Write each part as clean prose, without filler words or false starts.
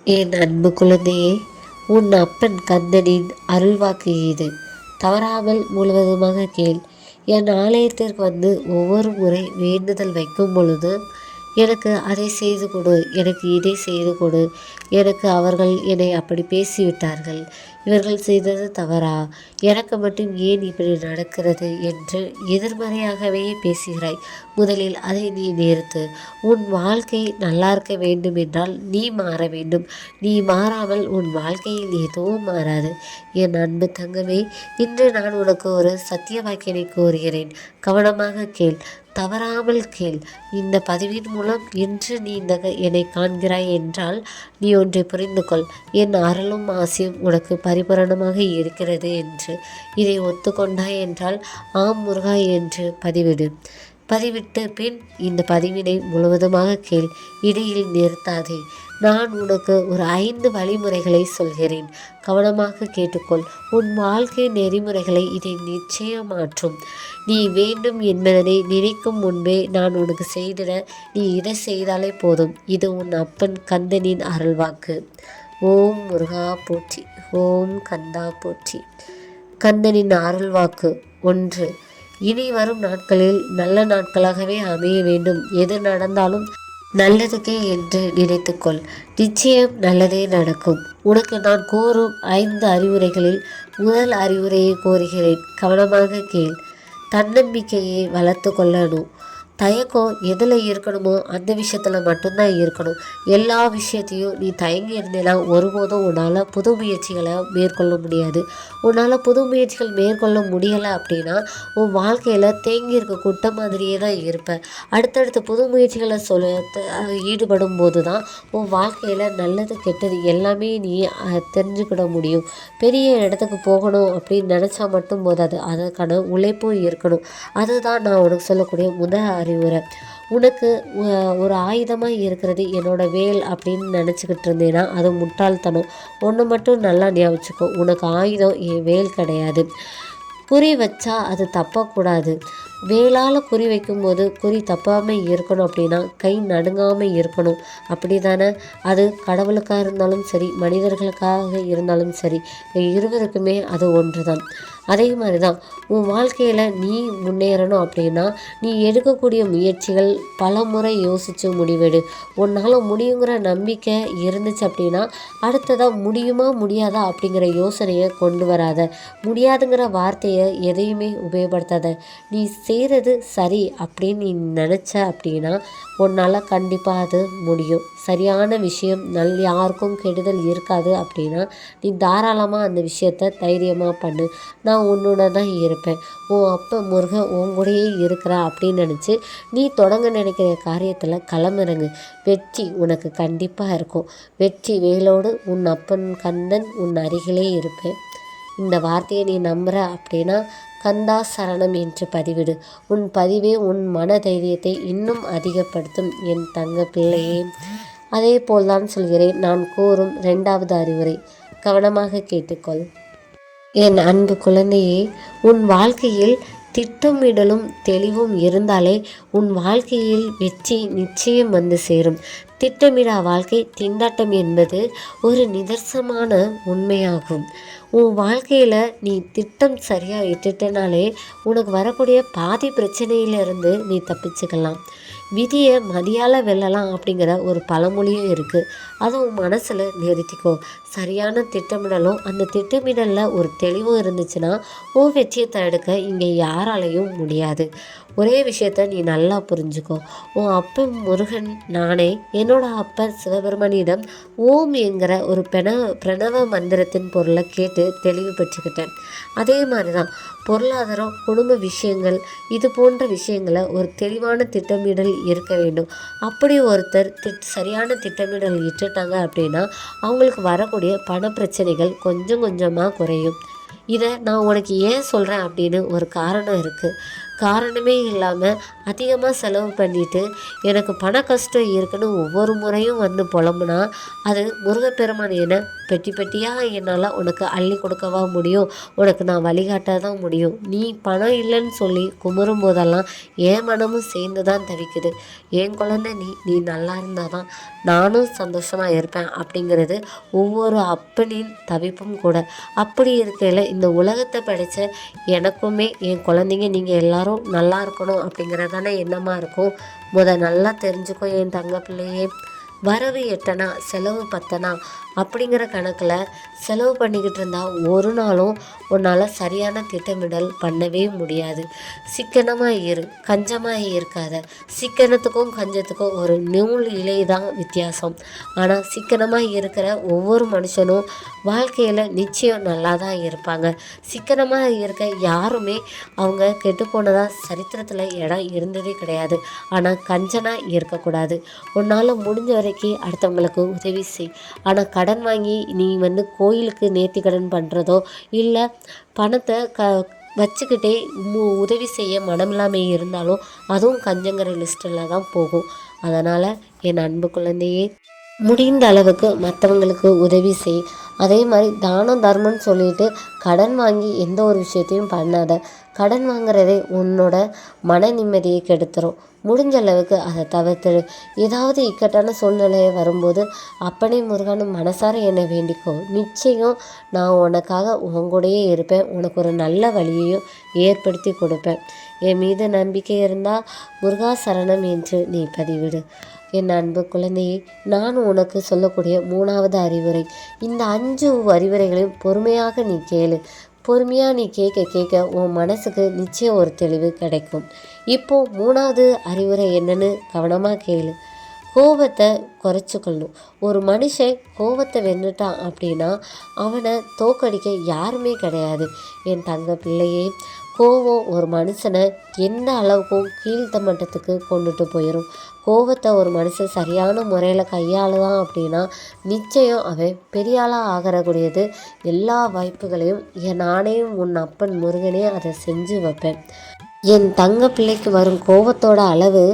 என் அன்பு குழந்தையே, உன் அப்பன் கந்தனின் அருள்வாக்கு இது. தவறாமல் முழுவதுமாக கேள். என் ஆலயத்திற்கு வந்து ஒவ்வொரு முறை வேண்டுதல் வைக்கும் பொழுது எனக்கு அதை செய்து கொடு, எனக்கு இதை செய்து கொடு, எனக்கு அவர்கள் என்னை அப்படி பேசிவிட்டார்கள், இவர்கள் செய்தது தவறா, எனக்கு மட்டும் ஏன் இப்படி நடக்கிறது என்று எதிர்மறையாகவே பேசுகிறாய். முதலில் அதை நீ நிறுத்து. உன் வாழ்க்கை நல்லா இருக்க வேண்டும் என்றால் நீ மாற வேண்டும். நீ மாறாமல் உன் வாழ்க்கையில் எதுவும் மாறாது. என் அன்பு தங்கமே, இன்று நான் உனக்கு ஒரு சத்திய வாக்கியனை கூறுகிறேன். கவனமாக கேள், தவறாமல் கேள். இந்த பதிவின் மூலம் இன்று நீ என்னை காண்கிறாய் என்றால் நீ ஒன்றை புரிந்து கொள். என் அருளும் ஆசையும் உனக்கு பரிபூரணமாக இருக்கிறது என்று. இதை ஒத்துக்கொண்டாய் என்றால் ஆம் முருகா என்று பதிவிட்டு பின் இந்த பதிவினை முழுவதுமாக கேள். இடையில் நிறுத்தாதே. நான் உனக்கு ஒரு 5 வழிமுறைகளை சொல்கிறேன். கவனமாக கேட்டுக்கொள். உன் வாழ்க்கை நெறிமுறைகளை இதை நிச்சயம் மாற்றும். நீ வேண்டும் என்பதனை நினைக்கும் முன்பே நான் உனக்கு செய்திட நீ இதை செய்தாலே போதும். இது உன் அப்பன் கந்தனின் அருள்வாக்கு. ஓம் முருகா போற்றி, ஓம் கந்தா போற்றி. கந்தனின் அருள்வாக்கு 1. இனி வரும் நாட்களில் நல்ல நாட்களாகவே அமைய வேண்டும். எது நடந்தாலும் நல்லதுக்கே என்று நினைத்துக்கொள். நிச்சயம் நல்லதே நடக்கும். உனக்கு நான் கூறும் 5 அறிவுரைகளில் முதல் அறிவுரையை கோருகிறேன். கவனமாக கேள். தன்னம்பிக்கையை வளர்த்து கொள்ளணும். தயக்கம் எதில் இருக்கணுமோ அந்த விஷயத்தில் மட்டும்தான் இருக்கணும். எல்லா விஷயத்தையும் நீ தயங்கி இருந்தேன்னா ஒருபோதும் உன்னால் புது முயற்சிகளை மேற்கொள்ள முடியாது. உன்னால் புது முயற்சிகள் மேற்கொள்ள முடியலை அப்படின்னா உன் வாழ்க்கையில் தேங்கி இருக்க குட்டை மாதிரியே தான் இருப்ப. அடுத்தடுத்து புது முயற்சிகளை ஈடுபடும் போது தான் உன் வாழ்க்கையில் நல்லது கெட்டது எல்லாமே நீ தெரிஞ்சுக்கிட முடியும். பெரிய இடத்துக்கு போகணும் அப்படின்னு நினச்சா மட்டும் போதாது, அதற்கான உழைப்பும் இருக்கணும். அதுதான் நான் உனக்கு சொல்லக்கூடிய முதல் அறிவுரை. உனக்கு ஒரு ஆயுதமாக இருக்கிறது என்னோட வேல் அப்படின்னு நினச்சிக்கிட்டு இருந்தேன்னா அது முட்டாள்தனம். ஒன்று மட்டும் நல்லா ஞாபகிச்சுக்கோ, உனக்கு ஆயுதம் என் வேல் கிடையாது. குறி வச்சா அது தப்பக்கூடாது. வேளால் குறி வைக்கும்போது குறி தப்பாமல் இருக்கணும் அப்படின்னா கை நடுங்காமல் இருக்கணும். அப்படி தானே? அது கடவுளுக்காக இருந்தாலும் சரி, மனிதர்களுக்காக இருந்தாலும் சரி, இருவருக்குமே அது ஒன்று தான். அதே மாதிரி தான் உன் வாழ்க்கையில் நீ முன்னேறணும் அப்படின்னா நீ எடுக்கக்கூடிய முயற்சிகள் பல முறை யோசித்து முடிவெடு. உன்னால் முடியுங்கிற நம்பிக்கை இருந்துச்சு அப்படின்னா அடுத்ததாக முடியுமா முடியாதா அப்படிங்கிற யோசனையை கொண்டு வராத. முடியாதுங்கிற வார்த்தையை எதையுமே உபயோகப்படுத்தாத. நீ செய்கிறது சரி அப்படின்னு நீ நினச்ச அப்படின்னா உன்னால் கண்டிப்பாக அது முடியும். சரியான விஷயம் யாருக்கும் கெடுதல் இருக்காது அப்படின்னா நீ தாராளமாக அந்த விஷயத்தை தைரியமாக பண்ணு. நான் உன்னோட தான் இருப்பேன், உன் அப்பா முருகன் உன் கூடயே இருக்கிறா அப்படின்னு நினச்சி நீ தொடங்க நினைக்கிற காரியத்தில் களமிறங்கு. வெற்றி உனக்கு கண்டிப்பாக இருக்கும். வெற்றி வேலோடு உன் அப்பன் கந்தன் உன் அருகிலே இருப்பேன். இந்த வார்த்தையை நீ நம்புகிற அப்படின்னா கந்தா சரணம் என்று பதிவிடு. உன் பதிவே உன் மன தைரியத்தை இன்னும் அதிகப்படுத்தும் என் தங்க பிள்ளையே. அதே போல்தான் சொல்கிறேன் நான் கூறும் 2வது அறிவுரை. கவனமாக கேட்டுக்கொள். என் அன்பு குழந்தையே, உன் வாழ்க்கையில் திட்டமிடலும் தெளிவும் இருந்தாலே உன் வாழ்க்கையில் வெற்றி நிச்சயம் வந்து சேரும். திட்டமிடா வாழ்க்கை திண்டாட்டம் என்பது ஒரு நிதர்சனமான உண்மையாகும். உன் வாழ்க்கையில் நீ திட்டம் சரியாக இட்டுட்டனாலே உனக்கு வரக்கூடிய பாதி பிரச்சனையிலிருந்து நீ தப்பிச்சுக்கலாம். விதியை மதியால் வெல்லலாம் அப்படிங்கிற ஒரு பழமொழியும் இருக்குது. அதை உன் மனசில் நிறுத்திக்கோ. சரியான திட்டமிடலும் அந்த திட்டமிடலில் ஒரு தெளிவும் இருந்துச்சுன்னா உன் வெற்றியை தடுக்க இங்கே யாராலையும் முடியாது. ஒரே விஷயத்த நீ நல்லா புரிஞ்சுக்கோ. உன் அப்பன் முருகன் நானே என்னோட அப்பன் சிவபெருமனிடம் ஓம் என்கிற ஒரு பிரணவ மந்திரத்தின் பொருளை கேட்டு தெளிவு பெற்றுக்கிட்டேன். அதே மாதிரி தான் பொருளாதாரம், குடும்ப விஷயங்கள், இது போன்ற விஷயங்களை ஒரு தெளிவான திட்டமிடல் இருக்க வேண்டும். அப்படி ஒருத்தர் சரியான திட்டமிடல் இட்டுட்டாங்க அப்படின்னா அவங்களுக்கு வரக்கூடிய பண பிரச்சனைகள் கொஞ்சம் கொஞ்சமாக குறையும். இதை நான் உனக்கு ஏன் சொல்கிறேன் அப்படின்னு ஒரு காரணம் இருக்குது. காரணமே இல்லாமல் அதிகமாக செலவு பண்ணிட்டு எனக்கு பண கஷ்டம் இருக்குன்னு ஒவ்வொரு முறையும் வந்து புலம்புனா அது முருகப்பெருமான் என்ன பெட்டி பெட்டியாக என்னால் உனக்கு அள்ளி கொடுக்கவா முடியும்? உனக்கு நான் வழிகாட்ட தான் முடியும். நீ பணம் இல்லைன்னு சொல்லி குமுறும் போதெல்லாம் என் மனமும் சேர்ந்து தான் தவிக்குது. என் குழந்தை நீ நல்லா இருந்தால் தான் நானும் சந்தோஷமாக இருப்பேன் அப்படிங்கிறது ஒவ்வொரு அப்பனின் தவிப்பும் கூட. அப்படி இருக்கையில் இந்த உலகத்தை படைத்த எனக்குமே என் குழந்தைங்க நீங்கள் எல்லாரும் நல்லா இருக்கணும் அப்படிங்கிறதான எண்ணமாக இருக்கும். நல்லா தெரிஞ்சுக்கோ என் தங்க பிள்ளையே. வரவு எட்டனா செலவு பத்தனா அப்படிங்கிற கணக்கில் செலவு பண்ணிக்கிட்டு இருந்தால் ஒரு நாளும் உன்னால் சரியான திட்டமிடல் பண்ணவே முடியாது. சிக்கனமாக கஞ்சமாக இருக்காத. சிக்கனத்துக்கும் கஞ்சத்துக்கும் ஒரு நூல் இலை தான் வித்தியாசம். ஆனால் சிக்கனமாக இருக்கிற ஒவ்வொரு மனுஷனும் வாழ்க்கையில் நிச்சயம் நல்லா தான் இருப்பாங்க. சிக்கனமாக இருக்க யாருமே அவங்க கெட்டு போனதாக சரித்திரத்தில் இடம் இருந்ததே கிடையாது. ஆனால் கஞ்சனாக இருக்கக்கூடாது. உன்னால் முடிஞ்ச வரைக்கும் அடுத்தவங்களுக்கு உதவி செய். ஆனால் கடன் வாங்கி நீ கோயிலுக்கு நேர்த்தி கடன் பண்ணுறதோ இல்லை பணத்தை வச்சுக்கிட்டே உதவி செய்ய மனமில்லாமல் இருந்தாலும் அதுவும் கஞ்சங்கிற லிஸ்ட்டில் தான் போகும். அதனால் என் அன்பு குழந்தையே, முடிந்த அளவுக்கு மற்றவங்களுக்கு உதவி செய். அதே மாதிரி தானம் தர்மம்னு சொல்லிட்டு கடன் வாங்கி எந்த ஒரு விஷயத்தையும் பண்ணாத. கடன் வாங்குறதே உன்னோட மன நிம்மதியை கெடுத்துரும். முடிஞ்ச அளவுக்கு அதை தவிர்த்துடு. ஏதாவது இக்கட்டான சூழ்நிலை வரும்போது அப்பனே முருகனு மனசார என்னை வேண்டிக்கோ. நிச்சயம் நான் உனக்காக உங்கூடையே இருப்பேன். உனக்கு ஒரு நல்ல வழியையும் ஏற்படுத்தி கொடுப்பேன். என் மீது நம்பிக்கை இருந்தால் முருகா சரணம் என்று நீ பதிவிடு. என் அன்பு குழந்தையே, நான் உனக்கு சொல்லக்கூடிய 3வது அறிவுரை. இந்த 5 அறிவுரைகளையும் பொறுமையாக நீ கேளு. பொறுமையாக நீ கேட்க கேட்க உன் மனசுக்கு நிச்சயம் ஒரு தெளிவு கிடைக்கும். இப்போது 3வது அறிவுரை என்னன்னு கவனமாக கேளு. கோபத்தை குறைச்சிக்கொள்ளணும். ஒரு மனுஷன் கோபத்தை வென்னுட்டான் அப்படின்னா அவனை தோக்கடிக்க யாருமே கிடையாது. என் தங்க பிள்ளையே, கோபம் ஒரு மனுஷனை எந்த அளவுக்கும் கீழ்த்த மட்டத்துக்கு கொண்டுட்டு போயிடும். கோபத்தை ஒரு மனுஷன் சரியான முறையில் கையாளுதான் அப்படின்னா நிச்சயம் அவன் பெரியாளாக ஆகிறக்கூடியது எல்லா வாய்ப்புகளையும் நானே உன் அப்பன் முருகனே அதை செஞ்சு வைப்பேன். என் தங்க பிள்ளைக்கு வரும் கோபத்தோட அளவு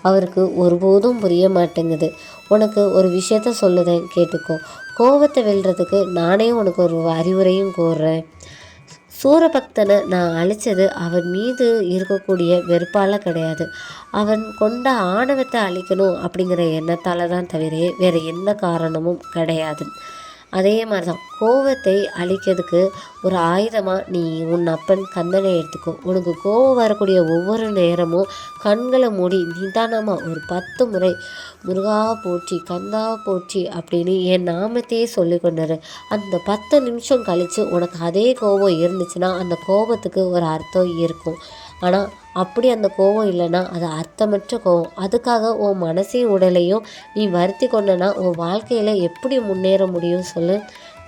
அவருக்கு ஒருபோதும் புரிய மாட்டேங்குது. உனக்கு ஒரு விஷயத்த சொல்லுதேன், கேட்டுக்கோ. கோபத்தை வெல்றதுக்கு நானே உனக்கு ஒரு அறிவுரையும் கூறுறேன். சூரபக்தனை நான் அழித்தது அவன் மீது இருக்கக்கூடிய வெறுப்பால் கிடையாது. அவன் கொண்ட ஆணவத்தை அழிக்கணும் அப்படிங்கிற எண்ணத்தால் தான் தவிர வேறு எந்த காரணமும் கிடையாது. அதே மாதிரி தான் கோபத்தை அழிக்கிறதுக்கு ஒரு ஆயுதமாக நீ உன் அப்பன் கந்தனை எடுத்துக்கோ. உனக்கு கோபம் வரக்கூடிய ஒவ்வொரு நேரமும் கண்களை மூடி நிதானமாக ஒரு 10 முறை முருகா போற்றி கந்தா போற்றி அப்படின்னு என் நாமத்தையே சொல்லி கொண்டாரு. அந்த 10 நிமிஷம் கழித்து உனக்கு அதே கோபம் இருந்துச்சுன்னா அந்த கோபத்துக்கு ஒரு அர்த்தம் இருக்கும். ஆனால் அப்படி அந்த கோபம் இல்லைன்னா அது அர்த்தமற்ற கோபம். அதுக்காக உன் மனசையும் உடலையும் நீ வருத்தி கொண்டனா உன் வாழ்க்கையில் எப்படி முன்னேற முடியும் சொல்லு?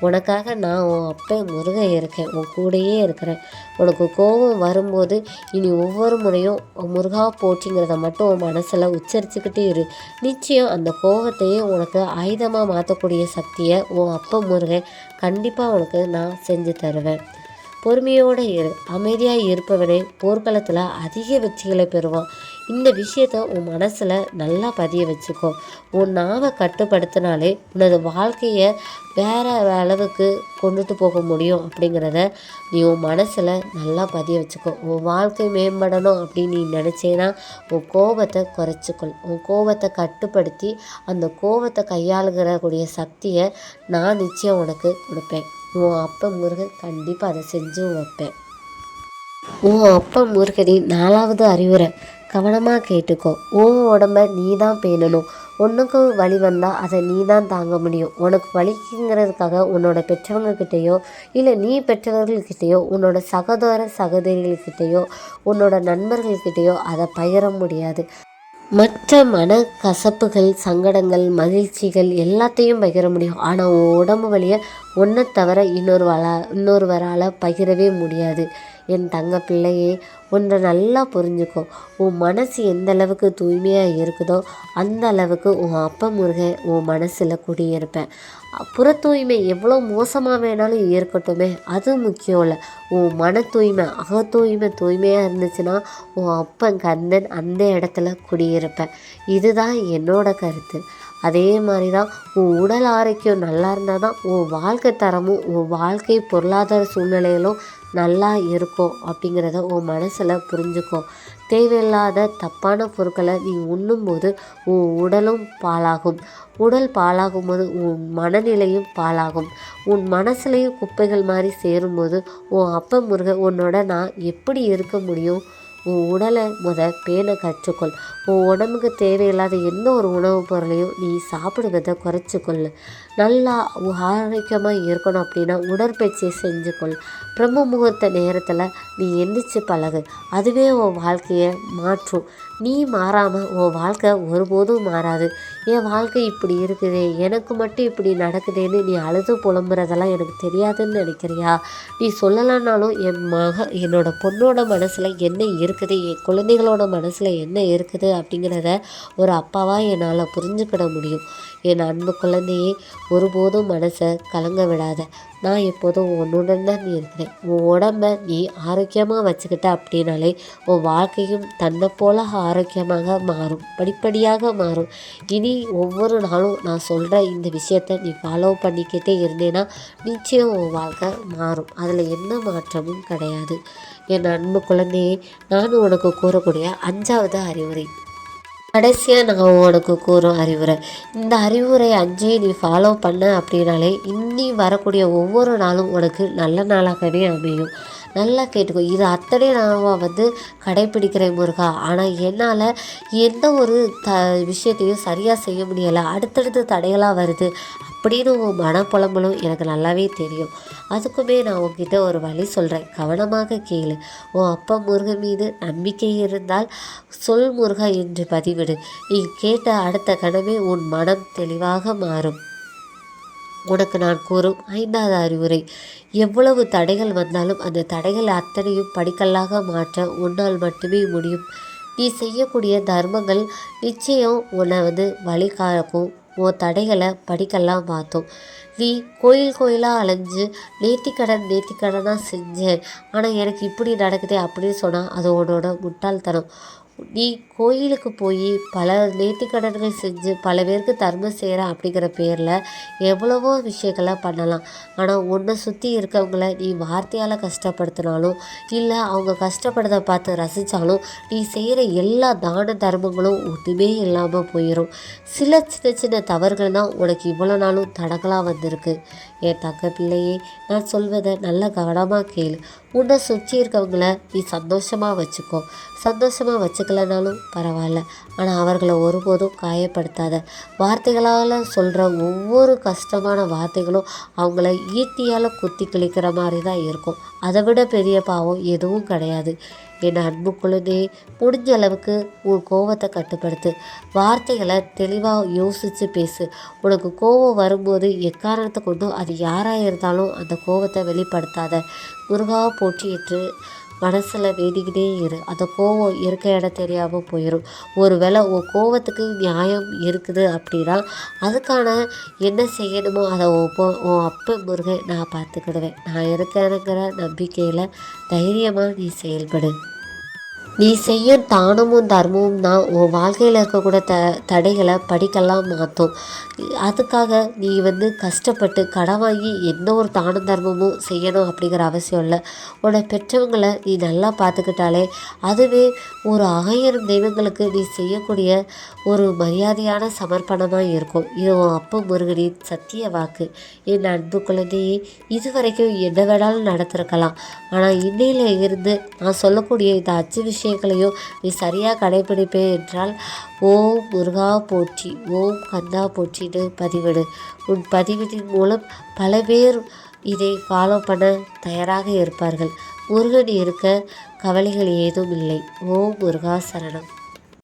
உனக்காக நான் உன் அப்பன் முருகன் இருக்கேன், உன் கூடையே இருக்கிறேன். உனக்கு கோபம் வரும்போது இனி ஒவ்வொரு முறையும் முருகா போற்றிங்கிறத மட்டும் உன் மனசில் உச்சரிச்சுக்கிட்டே இரு. நிச்சயம் அந்த கோபத்தையே உனக்கு ஆயுதமாக மாற்றக்கூடிய சக்தியை உன் அப்பன் முருகன் கண்டிப்பாக உனக்கு நான் செஞ்சு தருவேன். பொறுமையோடு இரு. அமைதியாக இருப்பவனே போர்க்களத்தில் அதிக வெற்றிகளை பெறுவான். இந்த விஷயத்த உன் மனசில் நல்லா பதிய வச்சுக்கோ. உன் நாவை கட்டுப்படுத்தினாலே உனது வாழ்க்கையை வேறு அளவுக்கு கொண்டுட்டு போக முடியும் அப்படிங்கிறத நீ உன் மனசில் நல்லா பதிய வச்சுக்கோ. உன் வாழ்க்கை மேம்படணும் அப்படின்னு நீ நினச்சேன்னா உன் கோபத்தை குறைச்சிக்கொள். உன் கோபத்தை கட்டுப்படுத்தி அந்த கோபத்தை கையாளுகிறக்கூடிய சக்தியை நான் நிச்சயம் உனக்கு கொடுப்பேன். உன் அப்பன் முருகன் கண்டிப்பாக அதை செஞ்சும் வைப்பேன். உன் அப்பன் முருகனின் 4வது அறிவுரை கவனமாக கேட்டுக்கோ. உன் உடம்பை நீ தான் பேணணும். உனக்கு வலி வந்தால் அதை நீ தான் தாங்க முடியும். உனக்கு வலிக்குங்கிறதுக்காக உன்னோட பெற்றவங்கக்கிட்டேயோ இல்லை நீ பெற்றவர்கள்கிட்டையோ உன்னோட சகோதரிகள்கிட்டையோ உன்னோட நண்பர்கள்கிட்டையோ அதை பகிர முடியாது. மற்ற மனக்கசப்புகள், சங்கடங்கள், மகிழ்ச்சிகள் எல்லாத்தையும் பகிர முடியும். ஆனால் உன் உடம்பு வலியை ஒன்றை தவிர இன்னொருவரால் பகிரவே முடியாது. என் தங்க பிள்ளையே, ஒன்றை நல்லா புரிஞ்சுக்கோ. உன் மனசு எந்த அளவுக்கு தூய்மையாக இருக்குதோ அந்த அளவுக்கு உன் அப்பா முருகன் உன் மனசில் குடியிருப்பேன். புற தூய்மை எவ்வளோ மோசமாக வேணாலும் இருக்கட்டுமே, அது முக்கியம் இல்லை. உன் மன தூய்மை, அக தூய்மை தூய்மையாக இருந்துச்சுன்னா உன் அப்பன் கந்தன் அந்த இடத்துல குடியிருப்பேன். இதுதான் என்னோட கருத்து. அதே மாதிரி தான் உன் உடல் ஆரோக்கியம் நல்லா இருந்தால் தான் உன் வாழ்க்கை தரமும் உன் வாழ்க்கை பொருளாதார சூழ்நிலைகளும் நல்லா இருக்கும் அப்படிங்கிறத உன் மனசில் புரிஞ்சுக்கோ. தேவையில்லாத தப்பான பொருட்களை நீ உண்ணும்போது உன் உடலும் பாழாகும். உடல் பாழாகும் போது உன் மனநிலையும் பாழாகும். உன் மனசுலையும் குப்பைகள் மாதிரி சேரும்போது உன் அப்பா முருகன் உன்னோட நான் எப்படி இருக்க முடியும்? உன் உடலை பேண கற்றுக்கொள். உன் உடம்புக்கு தேவையில்லாத எந்த ஒரு உணவுப் பொருளையும் நீ சாப்பிடுவதை குறைச்சிக்கொள். நல்லா ஆரோக்கியமாக இருக்கணும் அப்படின்னா உடற்பயிற்சியை செஞ்சுக்கொள். பிரம்ம முகூர்த்த நேரத்தில் நீ எந்திரிச்சு பழகு. அதுவே உன் வாழ்க்கையை மாற்றும். நீ மாறாமல் உன் வாழ்க்கை ஒருபோதும் மாறாது. என் வாழ்க்கை இப்படி இருக்குதே, எனக்கு மட்டும் இப்படி நடக்குதேன்னு நீ அழுது புலம்புறதெல்லாம் எனக்கு தெரியாதுன்னு நினைக்கிறியா? நீ சொல்லலைன்னாலும் என்னோட பொண்ணோட மனசில் என்ன இருக்குது, என் குழந்தைகளோட மனசில் என்ன இருக்குது அப்படிங்கிறத ஒரு அப்பாவாக என்னால் புரிஞ்சுக்கிட முடியும். என் அன்பு குழந்தையே, ஒருபோதும் மனசை கலங்க விடாத. நான் எப்போதும் உன்னுடன் தான் இருக்கிறேன். உன் உடம்பை நீ ஆரோக்கியமாக வச்சுக்கிட்ட அப்படின்னாலே உன் வாழ்க்கையும் தன்னை போல ஆரோக்கியமாக மாறும், படிப்படியாக மாறும். இனி ஒவ்வொரு நாளும் நான் சொல்கிற இந்த விஷயத்தை நீ ஃபாலோ பண்ணிக்கிட்டே இருந்தேன்னா நிச்சயம் உன் வாழ்க்கை மாறும். அதில் எந்த மாற்றமும் கிடையாது. என் அன்பு குழந்தையே, நான் உனக்கு கூறக்கூடிய 5வது அறிவுரை, கடைசியாக நான் உனக்கு கூறும் அறிவுரை. இந்த அறிவுரை 5 நீ ஃபாலோ பண்ண அப்படின்னாலே இன்னி வரக்கூடிய ஒவ்வொரு நாளும் உனக்கு நல்ல நாளாகவே அமையும். நல்லா கேட்டுக்கோ. இது அத்தனை நான் கடைப்பிடிக்கிறேன் முருகா, ஆனால் என்னால் எந்த ஒரு விஷயத்தையும் சரியாக செய்ய முடியலை, அடுத்தடுத்து தடைகளாக வருது அப்படின்னு உன் மனப்புலம்பலும் எனக்கு நல்லாவே தெரியும். அதுக்குமே நான் உன்கிட்ட ஒரு வழி சொல்கிறேன், கவனமாக கேளு. உன் அப்பா முருகன் மீது நம்பிக்கை இருந்தால் சொல் முருகா என்று பதிவிடு. நீ கேட்ட அடுத்த கணமே உன் மனம் தெளிவாக மாறும். உனக்கு நான் கூறும் 5வது அறிவுரை, எவ்வளவு தடைகள் வந்தாலும் அந்த தடைகள் அத்தனையும் படிக்கல்லாக மாற்ற உன்னால் மட்டுமே முடியும். நீ செய்யக்கூடிய தர்மங்கள் நிச்சயம் உன்னை வழிகாக்கும். உன் தடைகளை படிக்கல்லாம் மாற்றும். நீ கோயில் கோயிலாக அலைஞ்சு நேர்த்திக்கடனாக செஞ்சேன், ஆனால் எனக்கு இப்படி நடக்குதே அப்படின்னு சொன்னால் அது உன்னோட முட்டாள்தனம். நீ கோயிலுக்கு போய் பல நேர்த்திக்கடன்கள் செஞ்சு பல பேருக்கு தர்மம் செய்கிறேன் அப்படிங்கிற பேரில் எவ்வளவோ விஷயங்களை பண்ணலாம். ஆனால் உன்னை சுற்றி இருக்கவங்கள நீ வார்த்தையால் கஷ்டப்படுத்தினாலும் இல்லை அவங்க கஷ்டப்படுறதை பார்த்து ரசித்தாலும் நீ செய்கிற எல்லா தான தர்மங்களும் ஒன்றுமே இல்லாமல் போயிடும். சில சின்ன சின்ன தவறுகள் தான் உனக்கு இவ்வளோ நாளும் தடங்களாக வந்திருக்கு. என் தங்க பிள்ளையே, நான் சொல்வதை நல்ல கவனமாக கேளு. உன்னை சுற்றி இருக்கவங்கள நீ சந்தோஷமாக வச்சுக்கோ. சந்தோஷமாக வச்சுக்கலனாலும் பரவாயில்ல, ஆனால் அவர்களை ஒருபோதும் காயப்படுத்தாத. வார்த்தைகளால் சொல்கிற ஒவ்வொரு கஷ்டமான வார்த்தைகளும் அவங்கள ஈட்டியால் குத்தி கிழிக்கிற மாதிரி தான் இருக்கும். அதை விட பெரிய பாவம் எதுவும் கிடையாது. என் அன்பு குழந்தையே, முடிஞ்ச அளவுக்கு உன் கோபத்தை கட்டுப்படுத்து. வார்த்தைகளை தெளிவாக யோசித்து பேசு. உனக்கு கோபம் வரும்போது எக்காரணத்தை கொண்டும் அது யாராக இருந்தாலும் அந்த கோபத்தை வெளிப்படுத்தாத. முருகா போற்றிட்டு மனசில் வேண்டிக்கிட்டே இரு. அந்த கோவம் இருக்க இடம் தெரியாமல் போயிடும். ஒரு வேளை உன் கோவத்துக்கு நியாயம் இருக்குது அப்படின்னா அதுக்கான என்ன செய்யணுமோ அதை உன் அப்பா முருகன் நான் பார்த்துக்கிடுவேன். நான் இருக்கிறேங்கிற நம்பிக்கையில் தைரியமாக நீ செயல்படு. நீ செய்யும் தானமும் தர்மமும் தான் உன் வாழ்க்கையில் இருக்கக்கூட தடைகளை படிக்கெல்லாம் மாற்றும். அதுக்காக நீ கஷ்டப்பட்டு கடன் வாங்கி எந்த ஒரு தான தர்மமும் செய்யணும் அப்படிங்கிற அவசியம் இல்லை. உன்னை பெற்றவங்களை நீ நல்லா பார்த்துக்கிட்டாலே அதுவே ஒரு 1000 தெய்வங்களுக்கு நீ செய்யக்கூடிய ஒரு மரியாதையான சமர்ப்பணமாக இருக்கும். இது உன் அப்பா முருகனின் சத்திய வாக்கு. என் அன்பு குழந்தையே, இதுவரைக்கும் என்ன வேணாலும் நடத்திருக்கலாம், ஆனால் இன்னையில இருந்து நான் சொல்லக்கூடிய இந்த 5 விஷயங்களையும் நீ சரியாக கடைபிடிப்பே என்றால் ஓம் முருகா போற்றி, ஓம் கந்தா போற்றின்னு பதிவிடு. உன் பதிவின் மூலம் பல பேர் இதை ஃபாலோ பண்ண தயாராக இருப்பார்கள். முருகன் இருக்க கவலைகள் ஏதும் இல்லை. ஓம் முருகா சரணம்.